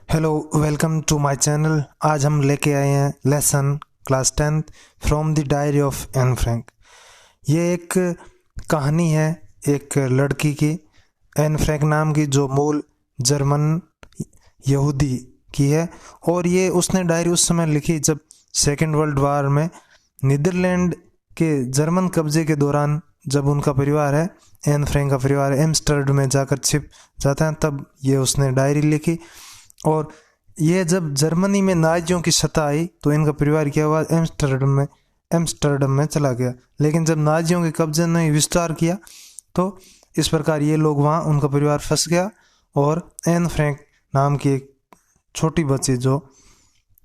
Hello, welcome to my channel. आज हम लेके आए हैं lesson class 10th from the diary of Anne Frank. ये एक कहानी है एक लड़की की, एन फ्रैंक नाम की, जो मूल जर्मन यहूदी की है। और ये उसने डायरी उस समय लिखी जब सेकेंड वर्ल्ड वार में नीदरलैंड के जर्मन कब्जे के दौरान, जब उनका परिवार है, एन फ्रैंक का परिवार एम्स्टर्डम में जाकर छिप जाता है, तब ये उसने डायरी लिखी। और ये जब जर्मनी में नाजियों की सत्ता आई तो इनका परिवार क्या हुआ, एम्स्टर्डम में चला गया। लेकिन जब नाजियों के कब्जे ने विस्तार किया तो इस प्रकार ये लोग वहाँ, उनका परिवार फंस गया। और एन फ्रैंक नाम की एक छोटी बच्ची जो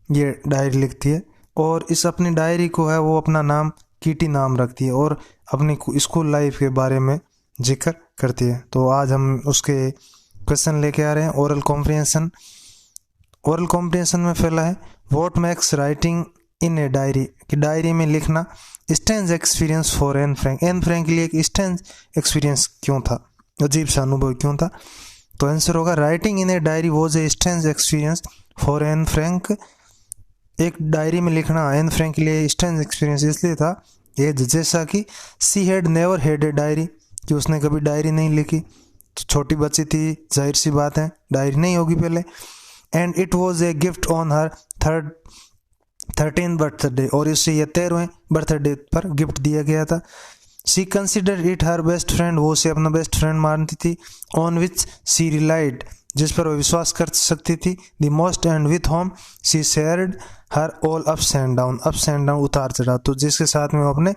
ये डायरी लिखती है, और इस अपनी डायरी को है वो अपना नाम कीटी नाम रखती है और अपनी स्कूल लाइफ के बारे में जिक्र करती है। तो आज हम उसके क्वेश्चन लेके आ रहे हैं। ओरल कॉम्प्रिहेंशन में पहला है, what makes writing in a diary, कि डायरी में लिखना strange experience for Anne Frank. Anne Frank के लिए एक स्ट्रेंज एक्सपीरियंस क्यों था, अजीब सा अनुभव क्यों था? तो आंसर होगा, writing in a diary was a strange experience for Anne Frank. एक डायरी में लिखना एन फ्रैंक के लिए स्ट्रेंज एक्सपीरियंस इसलिए था, ये जैसा कि she had never had a diary, कि उसने कभी डायरी नहीं लिखी। तो छोटी बच्ची थी, जाहिर सी बात है डायरी नहीं होगी पहले। And it was a gift on her 13th birthday, और इसे यह 13वें बर्थडे पर गिफ्ट दिया गया था। She consider it her best friend, वो उसे अपना बेस्ट फ्रेंड मानती थी। ऑन विच सी रिलाइड, जिस पर वो विश्वास कर सकती थी। The most, and with whom she shared her all ups and down, उतार चढ़ाव, तो जिसके साथ में वो अपने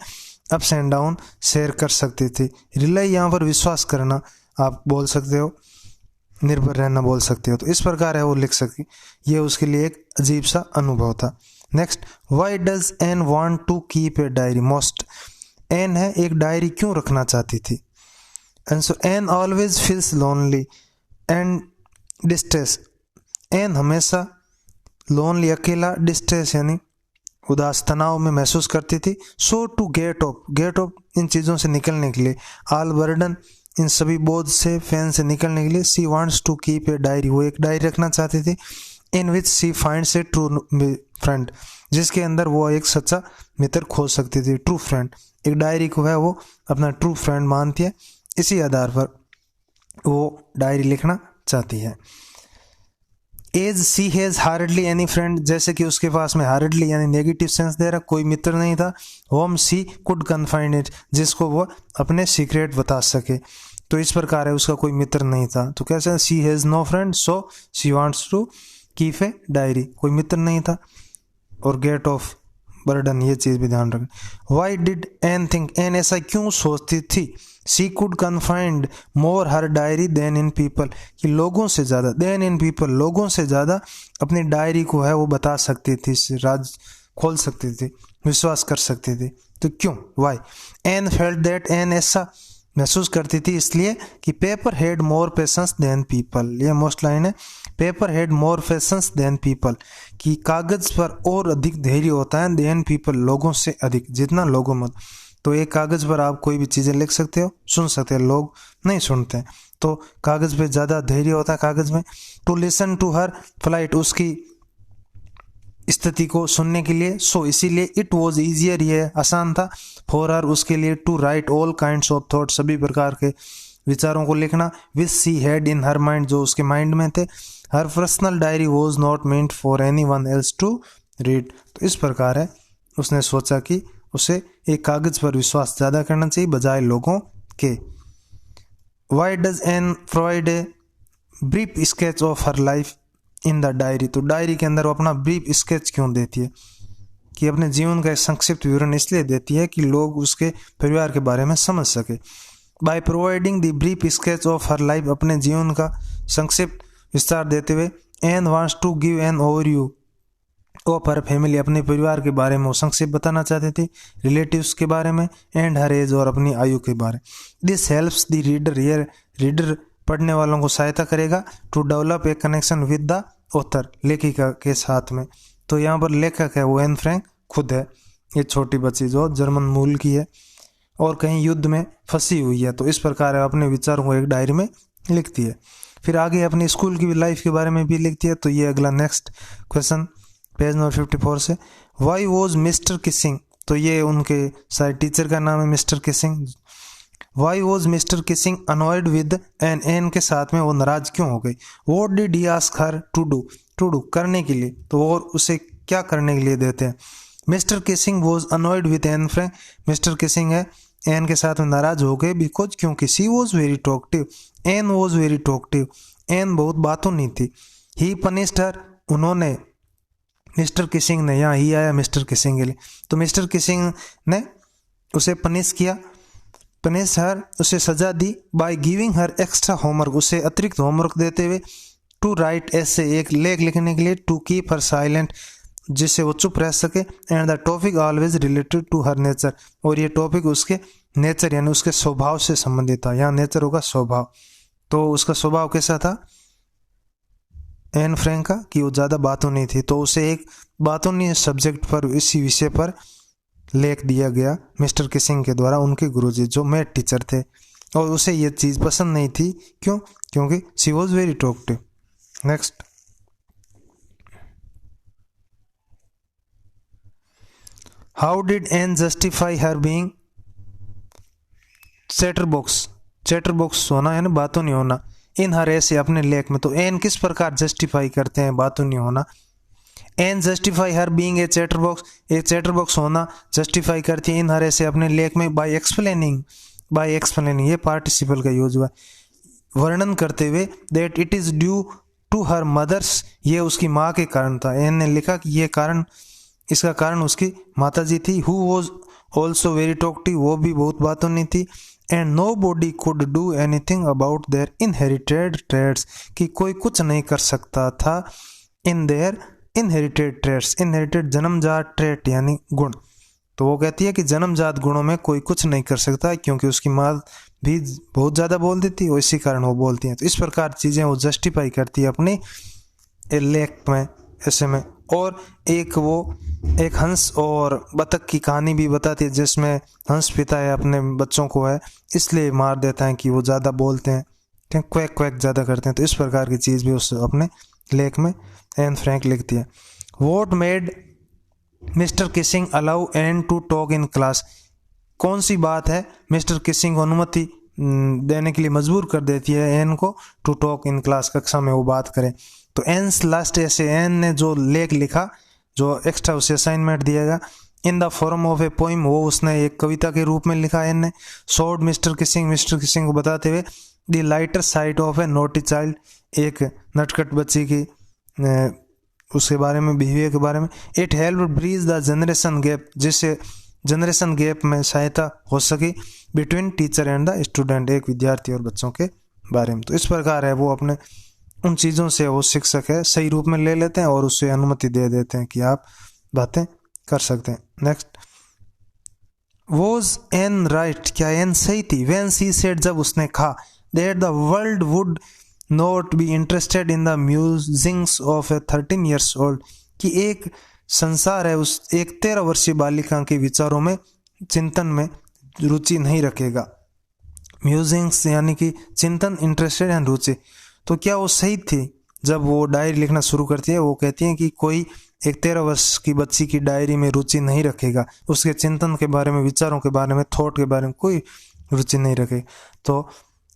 अप्स एंड डाउन शेयर कर सकती थी। रिलाई यहाँ पर विश्वास करना आप बोल सकते हो, निर्भर रहना बोल सकते हो। तो इस प्रकार है वो लिख सकी। ये उसके लिए एक अजीब सा अनुभव था। Next, why does Anne want to keep a diary most, Anne है एक डायरी क्यों रखना चाहती थी? Answer, Anne always feels lonely and distress, Anne हमेशा लोनली अकेला, डिस्ट्रेस यानी उदास, तनाव में महसूस करती थी। सो टू गेट ऑफ इन चीज़ों से निकलने के लिए, आल बर्डन इन सभी बोझ से, फैन से निकलने के लिए, she wants to keep a diary, वो एक डायरी रखना चाहती थी। In which she finds a true friend, जिसके अंदर वो एक सच्चा मित्र खोज सकती थी। ट्रू फ्रेंड, एक डायरी को है वो अपना ट्रू फ्रेंड मानती है, इसी आधार पर वो डायरी लिखना चाहती है। As she has hardly any friend, जैसे कि उसके पास में हार्डली यानी नेगेटिव सेंस दे रहा, कोई मित्र नहीं था। Whom she could confined it, जिसको वो अपने सीक्रेट बता सके। तो इस प्रकार है उसका कोई मित्र नहीं था। तो कैसे, she has no friend so she wants to keep a diary, कोई मित्र नहीं था। और गेट ऑफ बर्डन, ये चीज भी ध्यान रखें। Why did Anne think, Anne ऐसा क्यों सोचती थी? She could confide more her diary than in people, कि लोगों से ज़्यादा, देन इन पीपल, लोगों से ज़्यादा अपनी डायरी को है वो बता सकती थी, राज खोल सकती थी, विश्वास कर सकती थी। तो क्यों, why? Anne felt that, Anne ऐसा महसूस करती थी इसलिए कि paper had more patience than people, ये मोस्ट लाइन है। Paper had more patience than people, कि कागज पर और अधिक धैर्य होता है, देन पीपल, लोगों से अधिक, जितना लोगों मत। तो एक कागज पर आप कोई भी चीजें लिख सकते हो, सुन सकते हो, लोग नहीं सुनते, तो कागज पे ज्यादा धैर्य होता है कागज में। To listen to her flight, उसकी स्थिति को सुनने के लिए। सो इसीलिए इट वॉज ईजियर, ये आसान था। फॉर हर, उसके लिए। To write all kinds of thought, सभी प्रकार के विचारों को लिखना। विच she had in her mind, जो उसके माइंड में थे। Her personal diary was not meant for anyone else to read, तो इस प्रकार है उसने सोचा कि उसे एक कागज पर विश्वास ज्यादा करना चाहिए बजाय लोगों के। Y does N provide a brief sketch of her life in the diary, तो डायरी के अंदर वो अपना ब्रीफ स्केच क्यों देती है, कि अपने जीवन का एक संक्षिप्त विवरण इसलिए देती है कि लोग उसके परिवार के बारे में समझ सके। By providing the brief sketch of her life, अपने जीवन का संक्षिप्त विस्तार देते हुए। Anne wants to give an overview of her family, अपने परिवार के बारे में वो संक्षिप्त बताना चाहते थे, रिलेटिव्स के बारे में, एंड हर एज, और अपनी आयु के बारे। दिस हेल्प्स द रीडर, ये रीडर पढ़ने वालों को सहायता करेगा। To develop a connection with the author, लेखिका के साथ में। तो यहाँ पर लेखक है वो एन फ्रैंक खुद है, ये छोटी बच्ची जो जर्मन मूल की है और कहीं युद्ध में फंसी हुई है। तो इस प्रकार अपने विचारों को एक डायरी में लिखती है। फिर आगे अपनी स्कूल की लाइफ के बारे में भी लिखती है। तो ये अगला नेक्स्ट क्वेश्चन पेज नंबर 54 से, वाई वॉज मिस्टर किसिंग, तो ये उनके शायद टीचर का नाम है mister Keesing. Why was mister Keesing annoyed with Anne के साथ में वो नाराज क्यों हो गई। What did he ask her to do करने के लिए, तो वो उसे क्या करने के लिए देते हैं। Mr Keesing was annoyed with Anne Frank, Mr Keesing है एन के साथ में नाराज हो गए बिकॉज क्योंकि she was very talkative, Anne was very talkative, Anne बहुत बातों नहीं थी। ही पनिश्ड हर, उन्होंने मिस्टर किसिंग ने, यहाँ ही आया मिस्टर किसिंग के लिए, तो मिस्टर किसिंग ने उसे पनिश किया, पनिश हर उसे सजा दी, by giving her extra homework, उसे अतिरिक्त होमवर्क देते हुए, टू राइट ऐसे एक लेख लिखने के लिए, टू कीप हर साइलेंट जिससे वो चुप रह सके, and the topic always related to her nature, और ये टॉपिक उसके नेचर यानी उसके स्वभाव से संबंधित था। यहाँ नेचर होगा स्वभाव, तो उसका स्वभाव कैसा था एन फ्रैंक का कि वो ज़्यादा बातों नहीं थी, तो उसे एक बातों नहीं सब्जेक्ट पर इसी विषय पर लेख दिया गया मिस्टर किसिंग के द्वारा, उनके गुरुजी जो मैथ टीचर थे, और उसे ये चीज़ पसंद नहीं थी। क्यों? क्योंकि she was very talkative. Next, how did an justify her being chatterbox होना है ना, बातों नहीं होना, इन हर ऐसे अपने लेख में, तो एन किस प्रकार जस्टिफाई करते हैं बातों नहीं होना। Anne justify her being a chatterbox होना जस्टिफाई करती है इन हर ऐसे अपने लेख में, बाय एक्सप्लेनिंग ये पार्टिसिपल का यूज हुआ, वर्णन करते हुए, that it is due to her mother's, ये उसकी माँ के कारण था। एन ने लिखा कि ये कारण, इसका कारण उसकी माताजी थी। Who was also very talkative, वो भी बहुत बातों नहीं थी। And nobody could do anything about their inherited traits, कि कोई कुछ नहीं कर सकता था in their inherited traits, inherited जन्मजात ट्रेट यानी गुण, तो वो कहती है कि जन्मजात गुणों में कोई कुछ नहीं कर सकता, क्योंकि उसकी माँ भी बहुत ज़्यादा बोल देती और इसी कारण वो बोलती हैं। तो इस प्रकार चीज़ें वो जस्टिफाई करती है अपने लेख में ऐसे में। और एक हंस और बतख की कहानी भी बताती है, जिसमें हंस पिता है अपने बच्चों को है इसलिए मार देता है कि वो ज़्यादा बोलते हैं, क्वैक क्वैक ज़्यादा करते हैं। तो इस प्रकार की चीज़ भी उस अपने लेख में एन फ्रैंक लिखती है। What made mister Keesing allow Anne to talk in class, कौन सी बात है मिस्टर किसिंग को अनुमति देने के लिए मजबूर कर देती है एन को टू टॉक इन क्लास, कक्षा में वो बात करें। तो एन्स लास्ट ऐसे एन ने जो लेख लिखा, जो एक्स्ट्रा उसे असाइनमेंट दिया गया, in the form of A poem, वो उसने एक कविता के रूप में लिखा एन ने। शोड मिस्टर किसिंग को बताते हुए the lighter side of A naughty child, एक नटखट बच्ची की उसके बारे में, बिहेवियर के बारे में। It help bridge the generation gap, जिससे जनरेशन गैप में सहायता हो सके between teacher and the student, एक विद्यार्थी और बच्चों के बारे में। तो इस प्रकार है वो अपने उन चीज़ों से वो शिक्षक है सही रूप में ले लेते हैं और उससे अनुमति दे देते हैं कि आप बातें कर सकते हैं। नेक्स्ट, वॉज एन राइट, क्या एन सही थी। व्हेन शी सेड, जब उसने कहा, that the world would not be interested in the musings of A 13 years old, कि एक संसार है उस एक 13 वर्षीय बालिका के विचारों में, चिंतन में रुचि नहीं रखेगा। म्यूजिंग्स यानी कि चिंतन, इंटरेस्टेड एंड रुचि। तो क्या वो सही थी जब वो डायरी लिखना शुरू करती है। वो कहती है कि कोई एक 13 वर्ष की बच्ची की डायरी में रुचि नहीं रखेगा, उसके चिंतन के बारे में, विचारों के बारे में, थॉट के बारे में कोई रुचि नहीं रखेगा। तो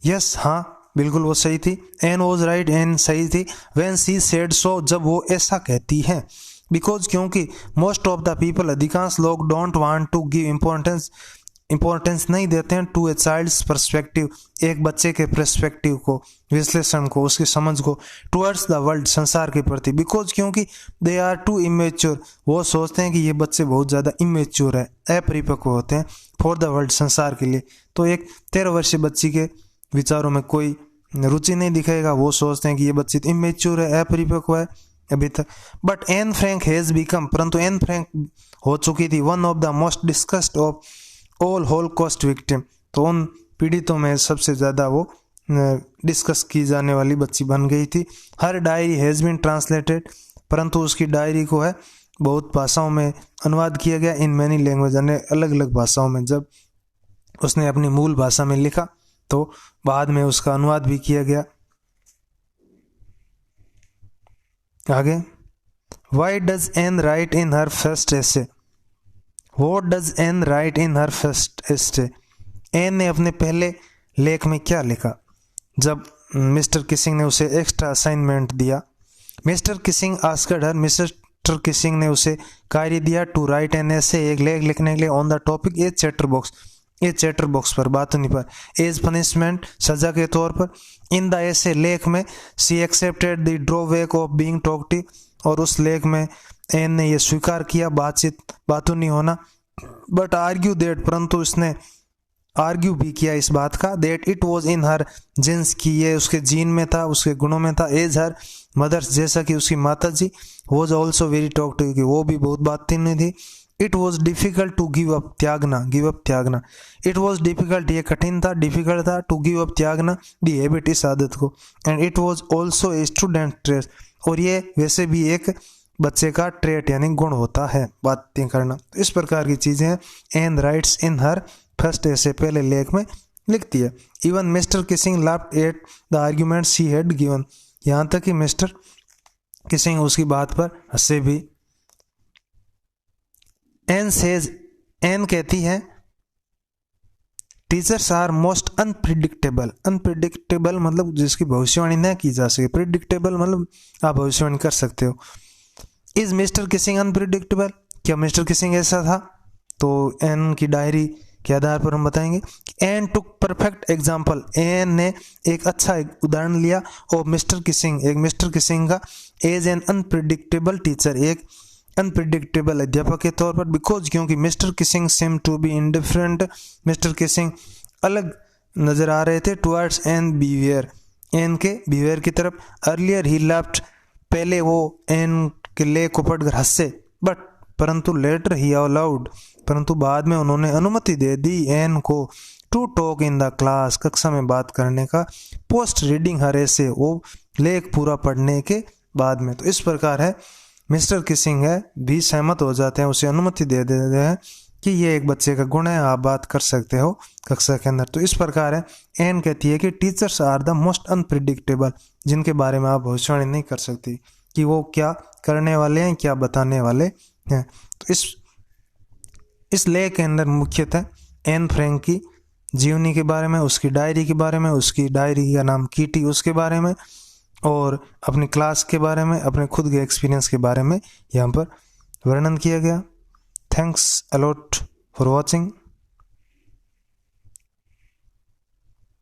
यस, हाँ बिल्कुल वो सही थी। एन वॉज राइट, एन सही थी। व्हेन शी सेड सो, जब वो ऐसा कहती है। बिकॉज, क्योंकि मोस्ट ऑफ द पीपल, अधिकांश लोग, don't want to give importance नहीं देते हैं टू ए चाइल्ड्स पर्सपेक्टिव, एक बच्चे के पर्सपेक्टिव को, विश्लेषण को, उसकी समझ को, टुवर्ड्स द वर्ल्ड, संसार के प्रति। बिकॉज, क्योंकि दे आर टू इमेच्योर, वो सोचते हैं कि ये बच्चे बहुत ज़्यादा इमेच्योर है, अपरिपक्व होते हैं, फॉर द वर्ल्ड, संसार के लिए। तो एक 13 वर्षीय बच्ची के विचारों में कोई रुचि नहीं दिखाएगा, वो सोचते हैं कि ये बच्ची इमेच्योर है, अपरिपक्व है अभी तक। But Anne Frank has become, परंतु एन फ्रैंक हो चुकी थी one of the most discussed of all Holocaust victim, तो उन पीड़ितों में सबसे ज़्यादा वो डिस्कस की जाने वाली बच्ची बन गई थी। हर डायरी हैज़ बीन ट्रांसलेटेड, परंतु उसकी डायरी को है बहुत भाषाओं में अनुवाद किया गया, इन मैनी लैंग्वेज, यानी अलग अलग भाषाओं में। जब उसने अपनी मूल भाषा में लिखा तो बाद में उसका अनुवाद भी किया गया। आगे, why does Anne write in her first essay, what does Anne write in her first essay, Anne ने अपने पहले लेख में क्या लिखा जब मिस्टर किसिंग ने उसे एक्स्ट्रा असाइनमेंट दिया। Mister Keesing asked her, mister Keesing ने उसे कार्य दिया टू राइट एन एसे, एक लेख लिखने के लिए, on the topic A chatter box, A chatter box पर, बातुनी पर, एज पनिशमेंट, सजा के तौर पर। इन द एसे, लेख में, she accepted the drawback of being talkative, और उस लेख में एन ने यह स्वीकार किया बातुनी होना। बट आर्ग्यू दैट, परंतु उसने आर्ग्यू भी किया इस बात का, that it was in her genes, की ये उसके जीन में था, उसके गुणों में था, एज हर मदर्स, जैसा कि उसकी माता जी, वॉज ऑल्सो वेरी टॉकटिव, की वो भी बहुत बातुनी थी। It was difficult to give up, त्यागना, गिव अप त्यागना, इट वॉज डिफिकल्ट, ये कठिन था, डिफिकल्ट था, टू गिव अप त्यागना, दी हैबिट, इस आदत को, and it was also a student trait, और ये वैसे भी एक बच्चे का ट्रेट यानी गुण होता है बातें करना। तो इस प्रकार की चीजें एन राइट्स इन हर फर्स्ट ऐसे पहले लेख में लिखती है। Even mister Keesing laughed at the argument she had given, यहाँ तक कि मिस्टर किसिंग उसकी बात पर हंसे भी। एन सेज, एन कहती है, teachers are most unpredictable, unpredictable मतलब जिसकी भविष्यवाणी न की जा सके, प्रिडिक्टेबल मतलब आप भविष्यवाणी कर सकते हो। इज मिस्टर किसिंग अनप्रिडिक्टेबल, क्या मिस्टर किसिंग ऐसा था? तो एन की डायरी के आधार पर हम बताएंगे। Anne took perfect example, Anne ने एक अच्छा उदाहरण लिया और मिस्टर किसिंग, एक मिस्टर किसिंग का, एज एन अनप्रिडिक्टेबल टीचर, एक अनप्रिडिक्टेबल अध्यापक के तौर पर, बिकॉज क्योंकि mister Keesing seem to be indifferent, mister Keesing अलग नजर आ रहे थे, टुवर्ड्स एन बिहेवियर, एन के बिहेवियर की तरफ। अर्लियर ही लेफ्ट, पहले वो एन के ले को पढ़कर हंसे, बट परंतु लेटर ही अलाउड, परंतु बाद में उन्होंने अनुमति दे दी एन को to talk in the class, कक्षा में बात करने का, पोस्ट रीडिंग हर ऐसे, वो लेख पूरा पढ़ने के बाद में। तो इस प्रकार है मिस्टर किसिंग है भी सहमत हो जाते हैं, उसे अनुमति दे देते हैं कि ये एक बच्चे का गुण है, आप बात कर सकते हो कक्षा के अंदर। तो इस प्रकार है एन कहती है कि teachers are the most unpredictable, जिनके बारे में आप भविष्यवाणी नहीं कर सकती कि वो क्या करने वाले हैं, क्या बताने वाले हैं। तो इस लेख के अंदर मुख्यतः एन फ्रैंक की जीवनी के बारे में, उसकी डायरी के बारे में, उसकी डायरी का नाम कीटी, उसके बारे में, और अपनी क्लास के बारे में, अपने खुद के एक्सपीरियंस के बारे में यहाँ पर वर्णन किया गया। Thanks a lot for watching.